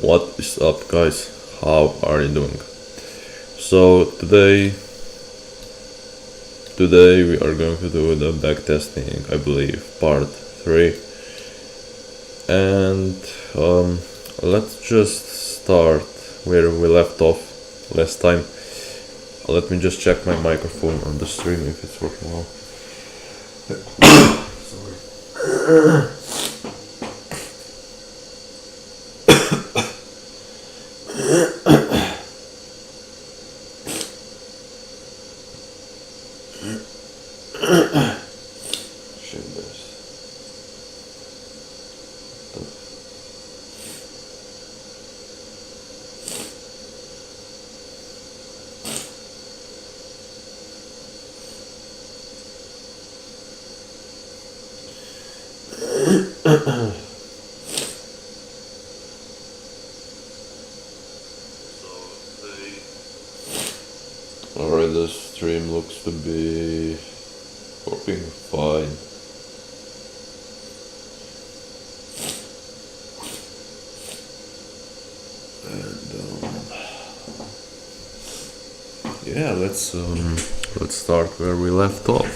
What is up, guys? How are you doing? So today we are going to do the backtesting, I believe, part 3. And let's just start where we left off last time. Let me just check my microphone on the stream if it's working well. Sorry. Alright, the stream looks to be working fine. And yeah, let's start where we left off.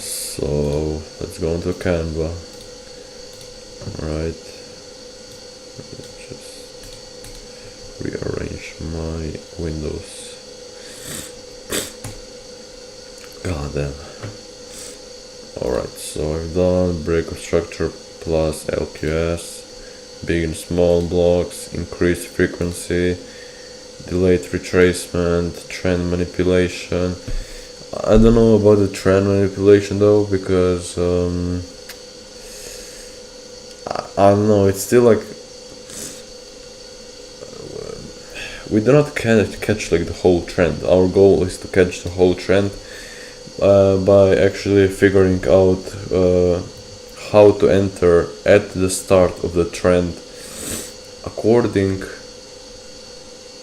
So let's go into Canva. Alright. Just rearrange my windows. God damn. Alright, so I've done break of structure plus LQS, big and small blocks, increased frequency, delayed retracement, trend manipulation. I don't know about the trend manipulation though, because I don't know, it's still like we do not catch like the whole trend. Our goal is to catch the whole trend by actually figuring out how to enter at the start of the trend according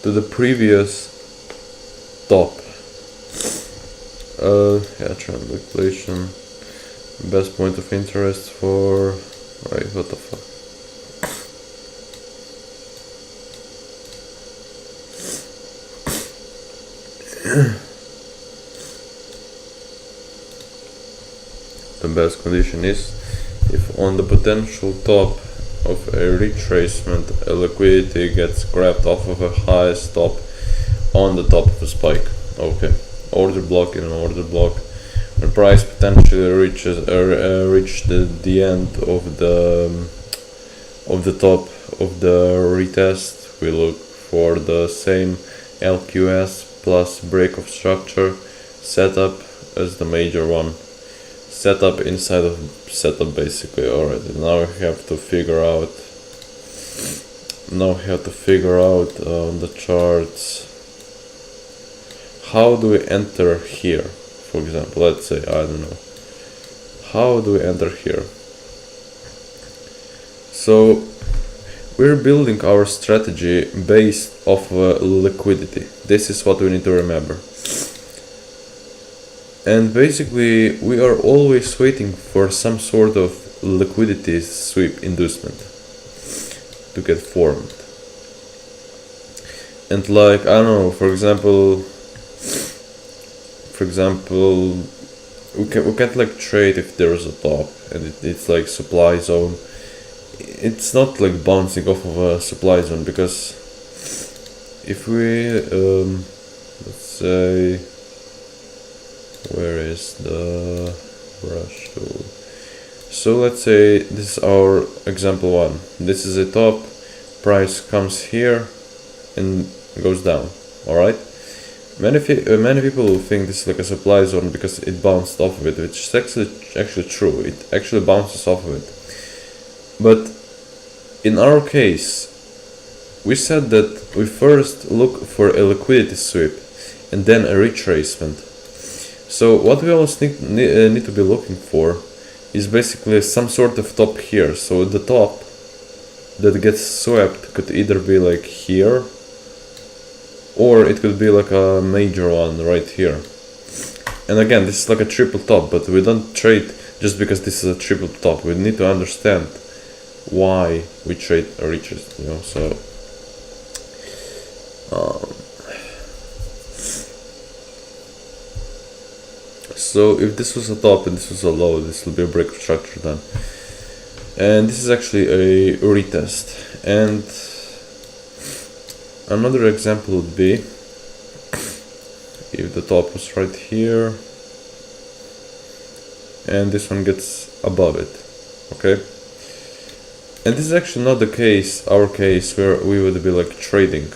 to the previous top. Yeah, trend manipulation, best point of interest for, right, what the fuck. The best condition is if on the potential top of a retracement a liquidity gets grabbed off of a high stop on the top of a spike. Okay, order block in an order block. When price potentially reaches the end of the top of the retest, we look for the same LQS plus break of structure setup as the major one. Setup inside of setup basically. Alright, now we have to figure out on the charts how do we enter here. For example, let's say, I don't know, how do we enter here? So we're building our strategy based off liquidity. This is what we need to remember. And basically we are always waiting for some sort of liquidity sweep inducement to get formed. And like, I don't know, for example we can't like trade if there's a top and it's like supply zone. It's not like bouncing off of a supply zone, because if we let's say, where is the brush tool? So let's say this is our example 1. This is a top, price comes here and goes down. Alright, many people will think this is like a supply zone because it bounced off of it, which is actually true. It actually bounces off of it. But in our case, we said that we first look for a liquidity sweep and then a retracement. So what we always need to be looking for is basically some sort of top here. So the top that gets swept could either be like here, or it could be like a major one right here. And again, this is like a triple top, but we don't trade just because this is a triple top. We need to understand why we trade a retracement, you know. So if this was a top and this was a low, this will be a break of structure then. And this is actually a retest. And another example would be if the top was right here and this one gets above it, okay? And this is actually not the case, our case, where we would be like trading.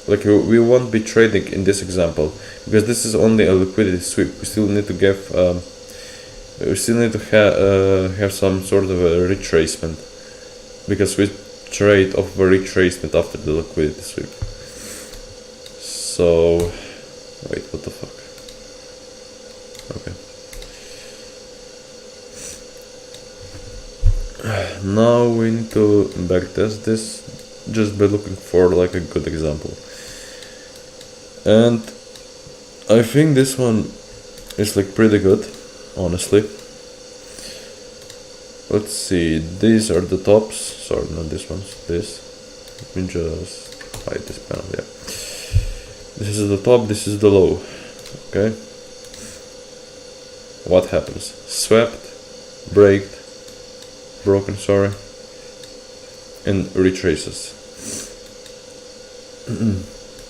Like we won't be trading in this example because this is only a liquidity sweep. We still need to give, have some sort of a retracement because we trade off a retracement after the liquidity sweep. So, wait, what the fuck? Okay. Now we need to backtest this just by looking for like a good example. And I think this one is like pretty good, honestly. Let's see, these are the tops. Sorry, not this ones, this. Let me just hide this panel, yeah. This is the top, this is the low, okay? What happens? Swept, broken, sorry, and retraces.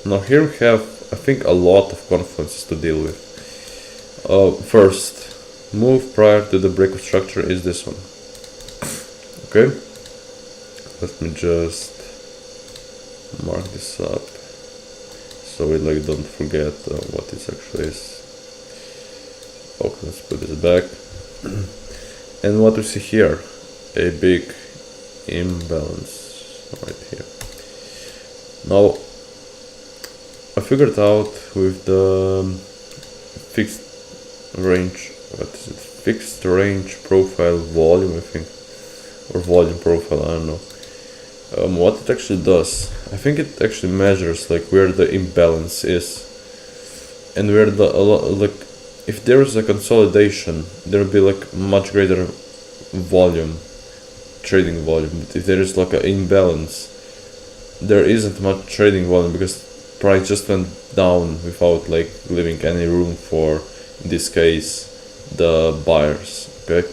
Now here we have, I think, a lot of confluences to deal with. First move prior to the break of structure is this one. Okay, let me just mark this up so we like don't forget what this actually is. Okay, let's put this back. And what we see here, a big imbalance right here. Now I figured out with the fixed range, fixed range profile volume, I think, or volume profile, I don't know, what it actually does. I think it actually measures like where the imbalance is and where the like if there is a consolidation there will be like much greater volume, trading volume. But if there is like an imbalance, there isn't much trading volume because price just went down without like leaving any room for, in this case, the buyers. Okay,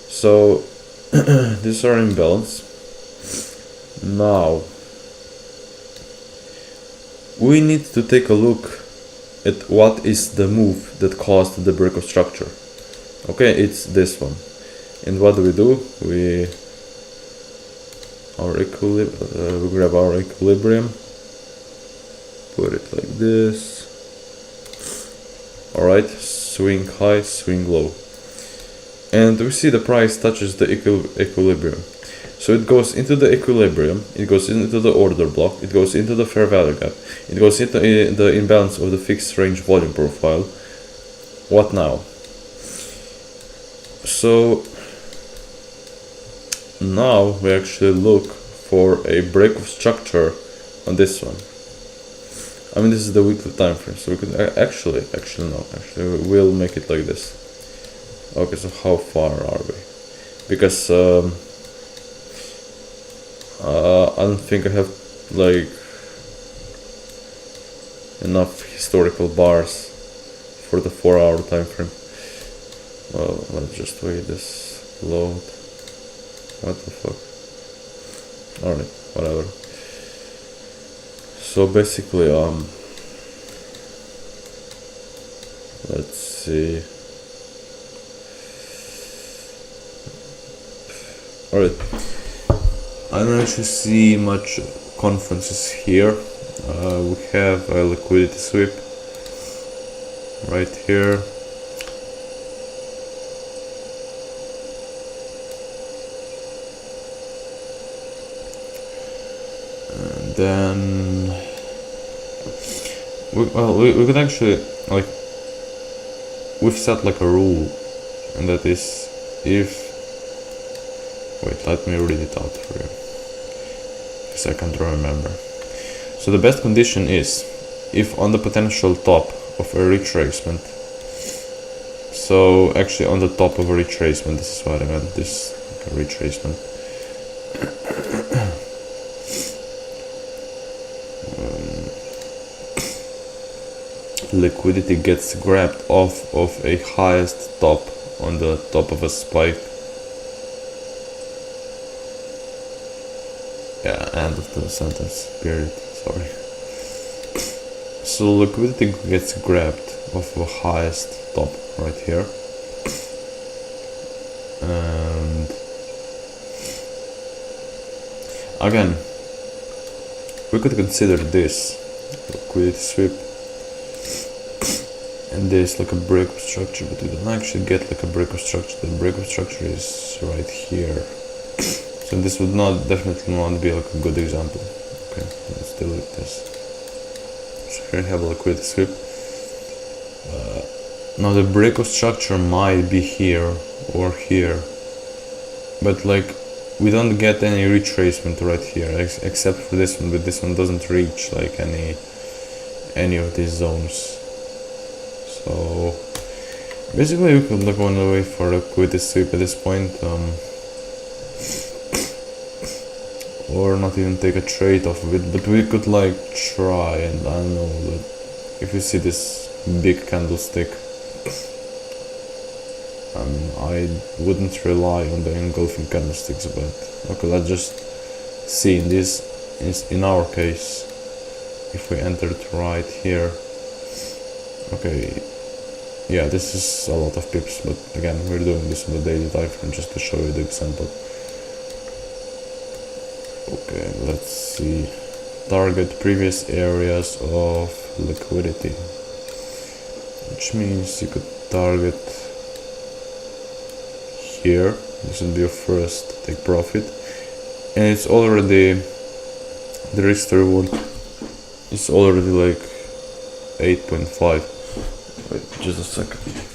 so these are imbalance. Now we need to take a look at what is the move that caused the break of structure. Okay, it's this one. And what do? We grab our equilibrium, put it like this. Alright, swing high, swing low. And we see the price touches the equilibrium. So it goes into the equilibrium, it goes into the order block, it goes into the fair value gap, it goes into the imbalance of the fixed range volume profile. What now? So now we actually look for a break of structure on this one. I mean, this is the weekly time frame, so we could actually we'll make it like this. Okay, so how far are we? Because I don't think I have like enough historical bars for the 4-hour time frame. Well, let's just wait this load. What the fuck? Alright, whatever. So basically, let's see. Alright, I don't actually see much confluences here. We have a liquidity sweep right here. And then we could actually, like, we've set like a rule, and that is if, wait, let me read it out for you, because I can't remember. So the best condition is if on the potential top of a retracement, so actually on the top of a retracement, this is what I meant, this like a retracement. Liquidity gets grabbed off of a highest top on the top of a spike. Yeah, end of the sentence, period, sorry. So liquidity gets grabbed off the highest top right here. And again, we could consider this liquidity sweep and this like a break of structure, but we don't actually get like a break of structure. The break of structure is right here. So this would definitely not be like a good example. Okay, let's delete this. So here we have a liquidity sweep. Now the break of structure might be here or here, but like we don't get any retracement right here, except for this one, but this one doesn't reach like any of these zones. So basically we could look on the way for a liquidity sweep at this point, or not even take a trade off of it, but we could like try. And I don't know that if you see this big candlestick, I wouldn't rely on the engulfing candlesticks, but okay, let's just see in this, in our case, if we entered right here. Okay, yeah, this is a lot of pips, but again, we're doing this on the daily time frame just to show you the example. Okay, let's see. Target previous areas of liquidity, which means you could target here. This would be your first take profit, and it's already the risk to reward is already like 8.5. Wait, just a second.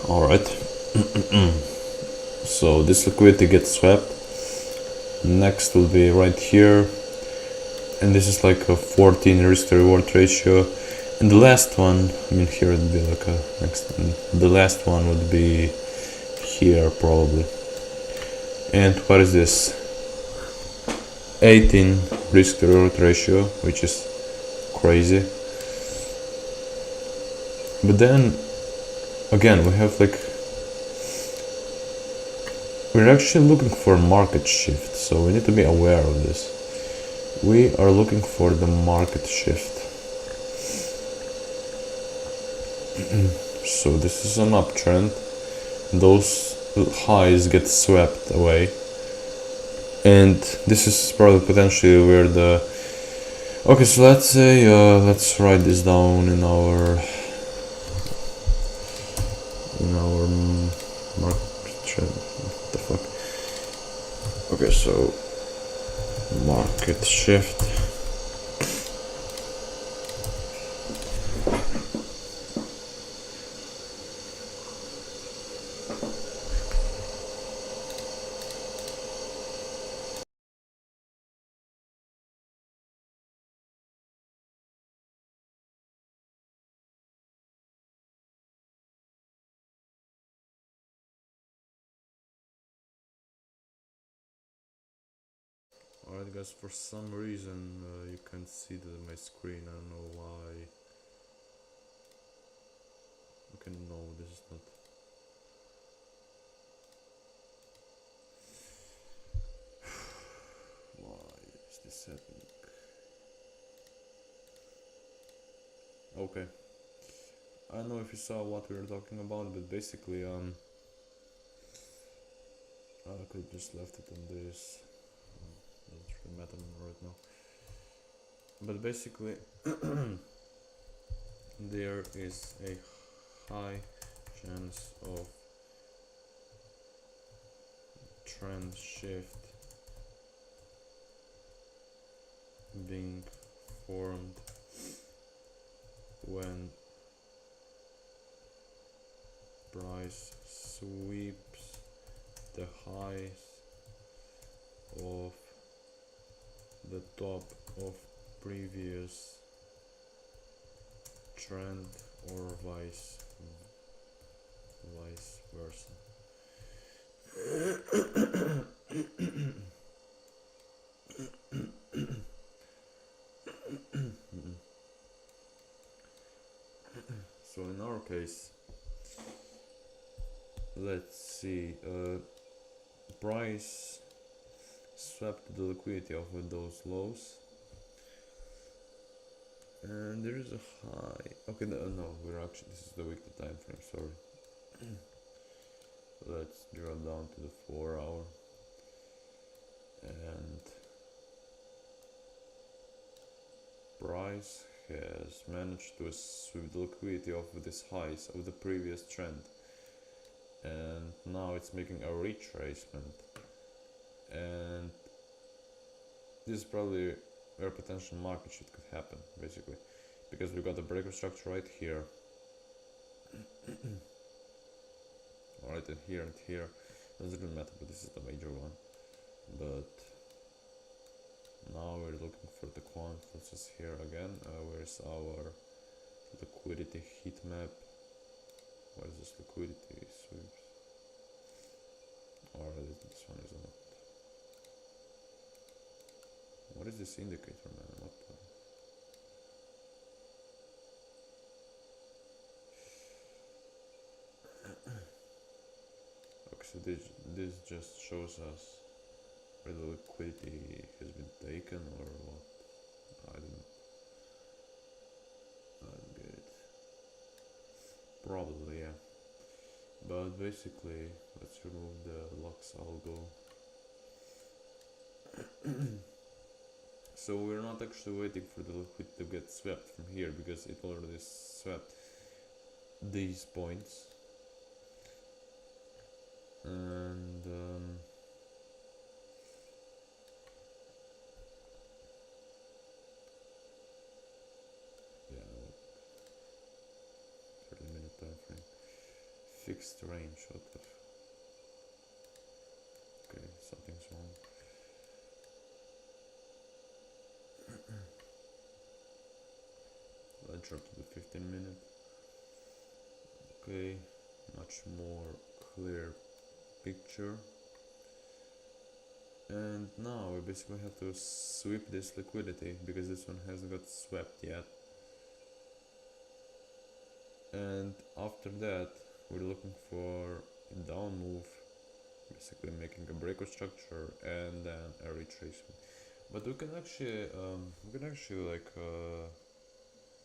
Alright, so this liquidity gets swept. Next will be right here, and this is like a 14 risk to reward ratio. And the last one, I mean here it would be like a next, the last one would be here probably. And what is this? 18 risk to reward ratio, which is crazy. But then again, we have like, we're actually looking for a market shift, so we need to be aware of this. We are looking for the market shift. So this is an uptrend. Those highs get swept away, and this is probably potentially where the, okay, so let's say let's write this down in our market trend. What the fuck? Okay, so market shift. Alright guys, for some reason you can't see my screen, I don't know why. Okay, no, this is not. Why is this happening? Okay. I don't know if you saw what we were talking about, but basically, I could just left it on this. Doesn't really matter right now. But basically, there is a high chance of trend shift being formed when price sweeps the highs of the top of previous trend or vice versa. So in our case, let's see, price swept the liquidity off with those lows, and there is a high. Okay, no, we're actually, this is the weekly time frame, sorry. Let's drop down to the 4 hour, and price has managed to sweep the liquidity off with these highs of the previous trend, and now it's making a retracement, and this is probably where potential market shift could happen, basically, because we got the breaker structure right here. Alright, and here, doesn't really matter, but this is the major one. But now we're looking for the quant. Let's just here again, where's our liquidity heat map? What is this liquidity sweeps? Or this one is not. What is this indicator, man? What the? Okay, so this just shows us where the liquidity has been taken or what? I don't get it. Probably, yeah. But basically, let's remove the Lux algo. So we're not actually waiting for the liquidity to get swept from here, because it already swept these points. And yeah, 30-minute time frame. Fixed range, what the okay, something's wrong. Let's drop to the 15-minute. Okay, much more clear picture. And now we basically have to sweep this liquidity, because this one hasn't got swept yet. And after that, we're looking for a down move, basically making a breakout structure and then a retracement. But we can actually like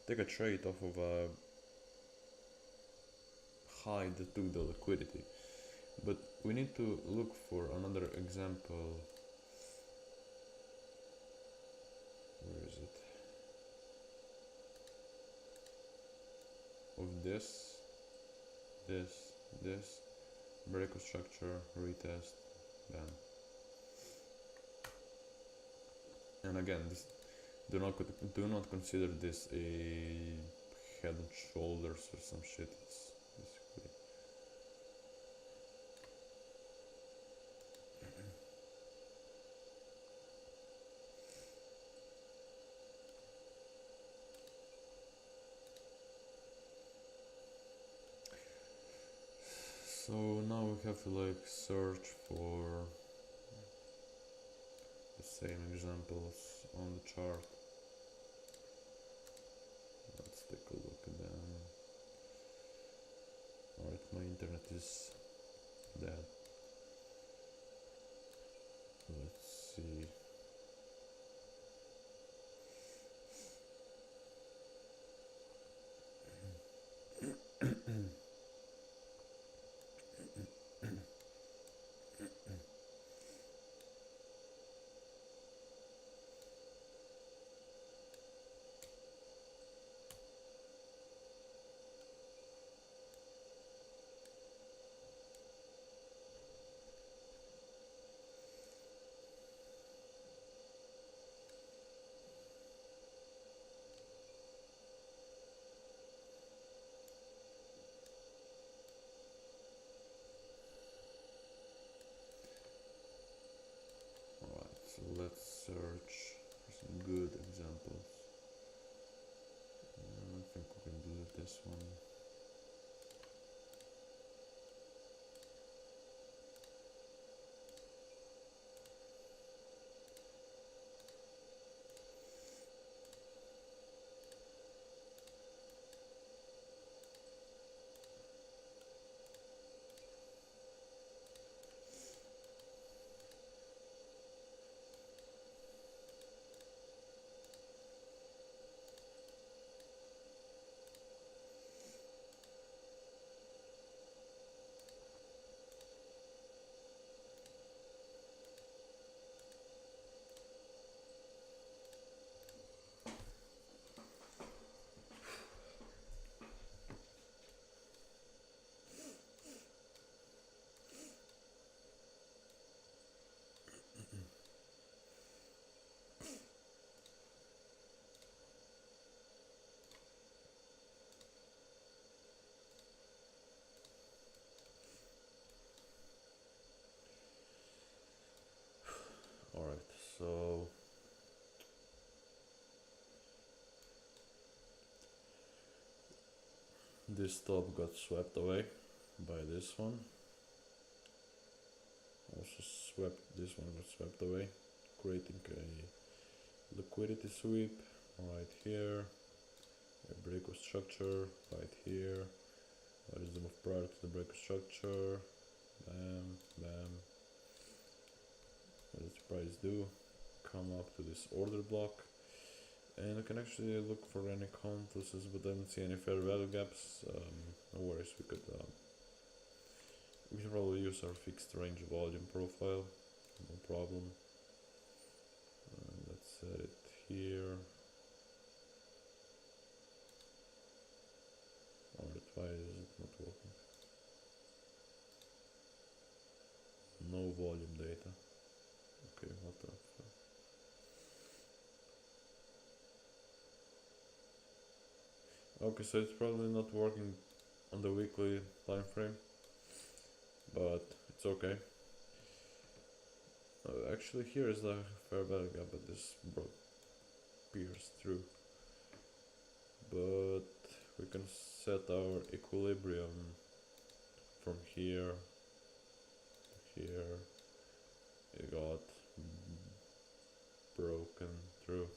take a trade off of a high that took the liquidity. But we need to look for another example. Where is it? Of this, breakout structure, retest, then. And again, this do not consider this a head and shoulders or some shit. It's basically so now we have to like search for the same examples on the chart. Let's take a look at them. Alright, my internet is dead. Let's see. Alright, so let's search for some good examples. I think we can do this one. Alright, so this top got swept away by this one. Also this one got swept away, creating a liquidity sweep right here, a break of structure right here. What is the move prior to the break of structure? Bam, bam. What does the price do? Come up to this order block, and I can actually look for any confluences, but I don't see any fair value gaps. No worries, we can probably use our fixed range volume profile, no problem. Let's set it here. Alright, why is it not working? No volume data. Okay, what the fuck? Okay, so it's probably not working on the weekly time frame, but it's okay. Actually, here is the fair value gap, but this pierced through. But we can set our equilibrium from here to here. It got broken through.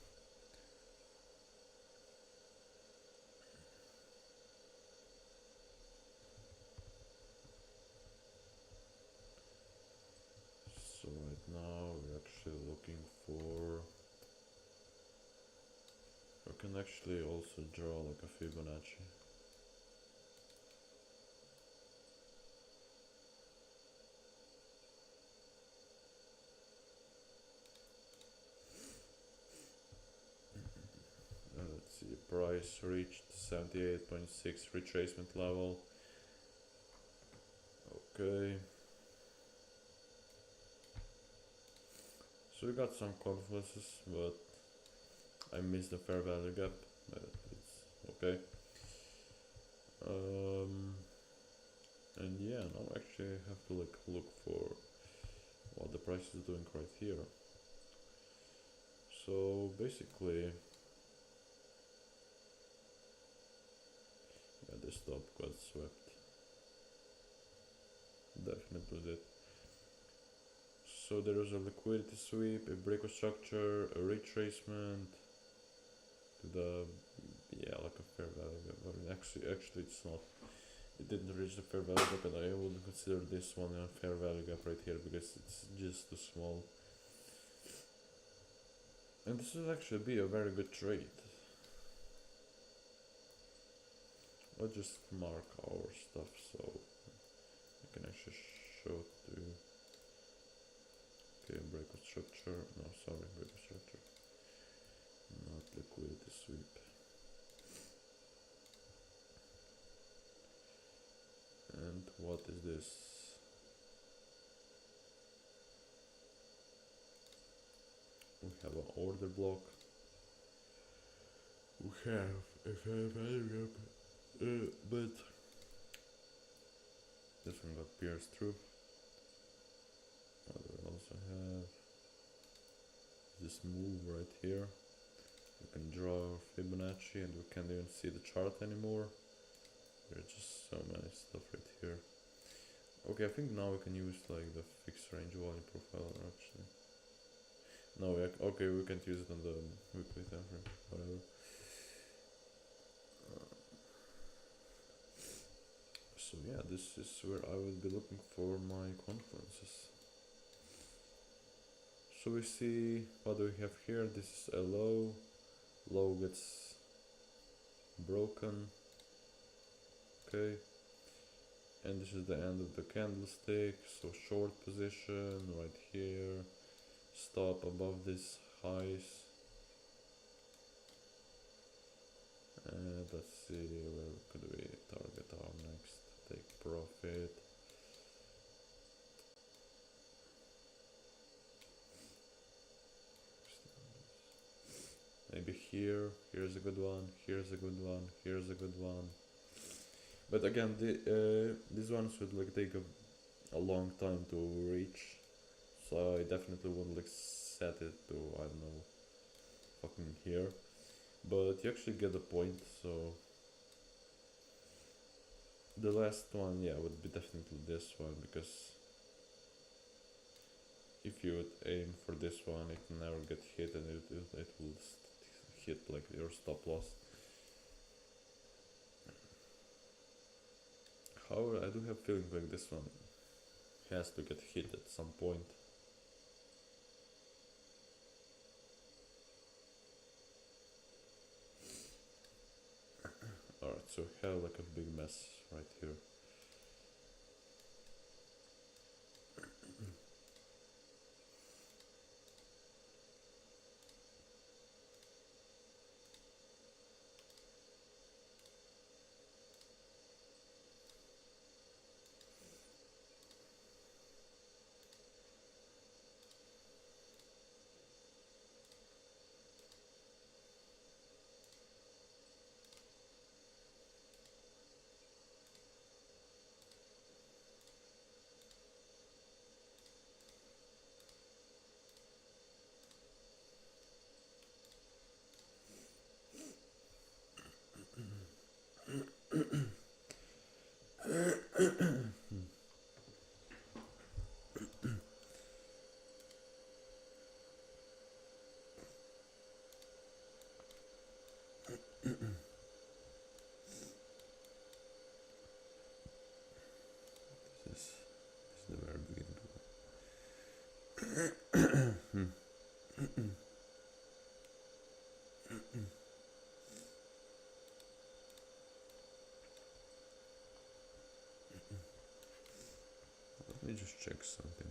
So right now we're actually looking for, we can actually also draw like a Fibonacci. Let's see, price reached 78.6 retracement level. Okay. So we got some confluences, but I missed the fair value gap, but it's okay. And yeah, now I actually have to like look for what the price is doing right here. So basically, yeah, this top got swept. Definitely did. So so there is a liquidity sweep, a break of structure, a retracement to the, yeah, like a fair value gap, but actually it's not. It didn't reach the fair value gap, and I wouldn't consider this one a fair value gap right here because it's just too small. And this will actually be a very good trade. Let's just mark our stuff so I can actually show it to you. Okay, break of structure. No, sorry, break of structure. Not liquidity sweep. And what is this? We have an order block. We have a fair value gap, but this one got pierced through. We also have this move right here. We can draw Fibonacci and we can't even see the chart anymore. There's just so many stuff right here. Okay, I think now we can use like the fixed range volume profiler actually. No, okay, we can't use it on the weekly time frame, whatever. So yeah, this is where I will be looking for my confluences. So we see, what do we have here? This is a low. Low gets broken. Okay. And this is the end of the candlestick. So short position right here. Stop above these highs. And let's see, where could we target our next? Take profit. Maybe here, here's a good one, here's a good one, here's a good one. But again, these ones would like take a long time to reach. So I definitely wouldn't like set it to, I don't know, fucking here. But you actually get the point, so the last one, yeah, would be definitely this one, because if you would aim for this one, it can never get hit, and it will hit like your stop loss. However, I do have feeling like this one has to get hit at some point. Alright, so we have like a big mess right here. This is the very beginning. Let me just check something.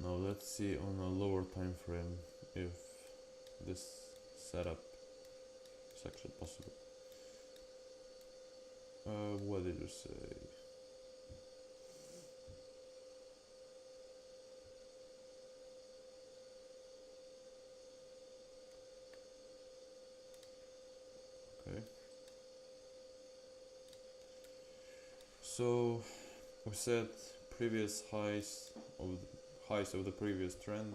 Now let's see on a lower time frame if this setup is actually possible. What did you say? So we set previous highs of the previous trend.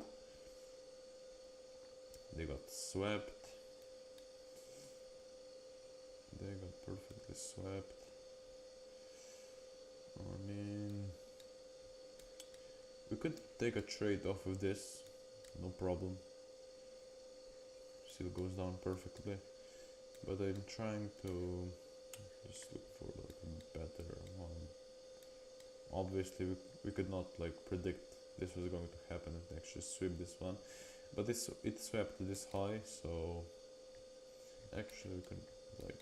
They got swept. They got perfectly swept. I mean, we could take a trade off of this, no problem. Still goes down perfectly. But I'm trying to just look for like a better one. Obviously we could not like predict this was going to happen and actually sweep this one. But it swept this high, so actually we could like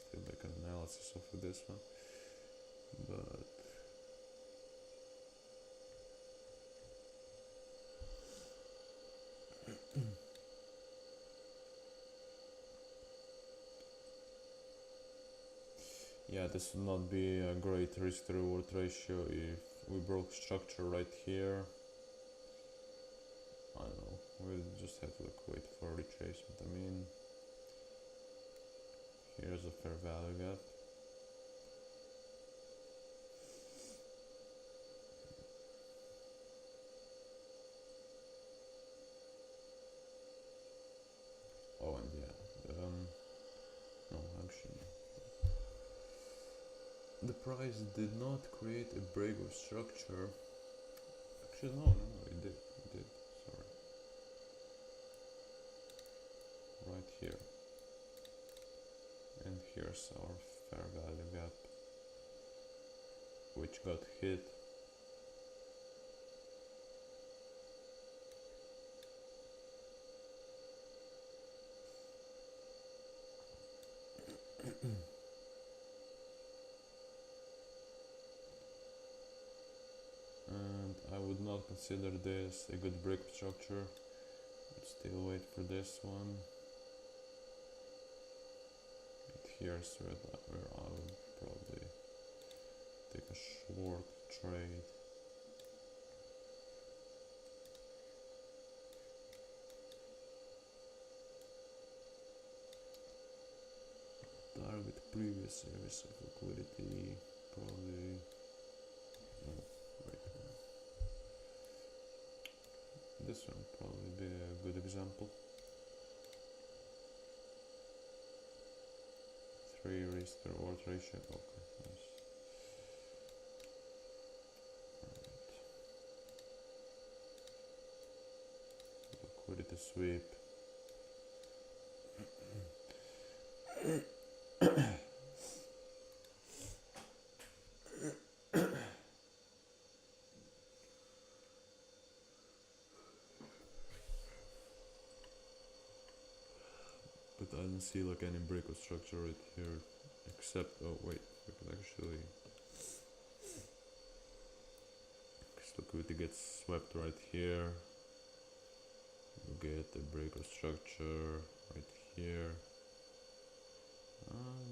still make an analysis of this one. But yeah, this would not be a great risk to reward ratio if we broke structure right here. I don't know, we'll just have to like wait for retracement. I mean, here's a fair value gap. Oh, and yeah, no, actually, the price did not create a break of structure. Actually, no, it did, sorry. Right here. And here's our fair value gap, which got hit. And I would not consider this a good break structure, but still wait for this one. And here's where I would probably take a short trade. Target previous areas of liquidity, probably. No, wait. This one probably be a good example. 3 risk to reward ratio. Okay, nice. Alright. Liquidity sweep. But I don't see like any break of structure right here, except, oh wait, we can actually, because liquidity gets swept right here, we get a break of structure right here,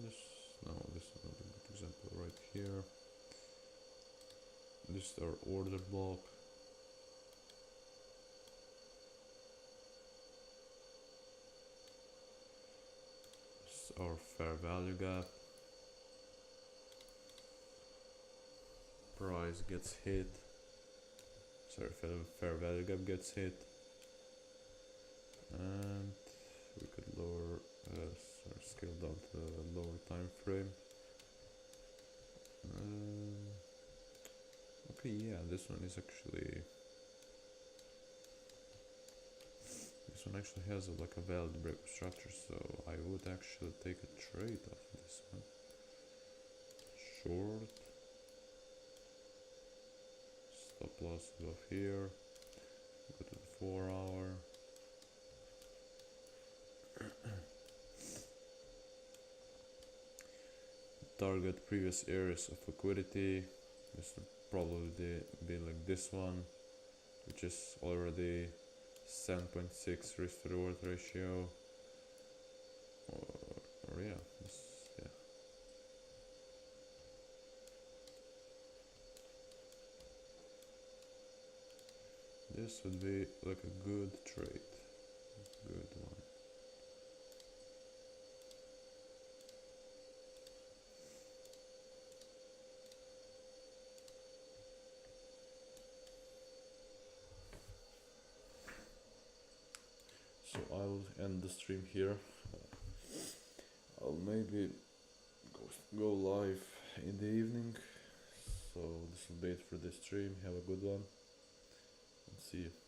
this is not a good example right here, this is our order block. Our fair value gap, price gets hit, sorry, fair value gap gets hit, and we could lower, scale down to a lower time frame. Okay, yeah, this one actually has like a valid break of structure, so I would actually take a trade off this one. Short. Stop loss above here. Go to the 4 hour. Target previous areas of liquidity. This would probably be like this one, which is already 7.6 risk to reward ratio, or yeah, yeah. This would be like a good trade, good one. So I'll end the stream here. I'll maybe go live in the evening. So this will be it for this stream. Have a good one and see you.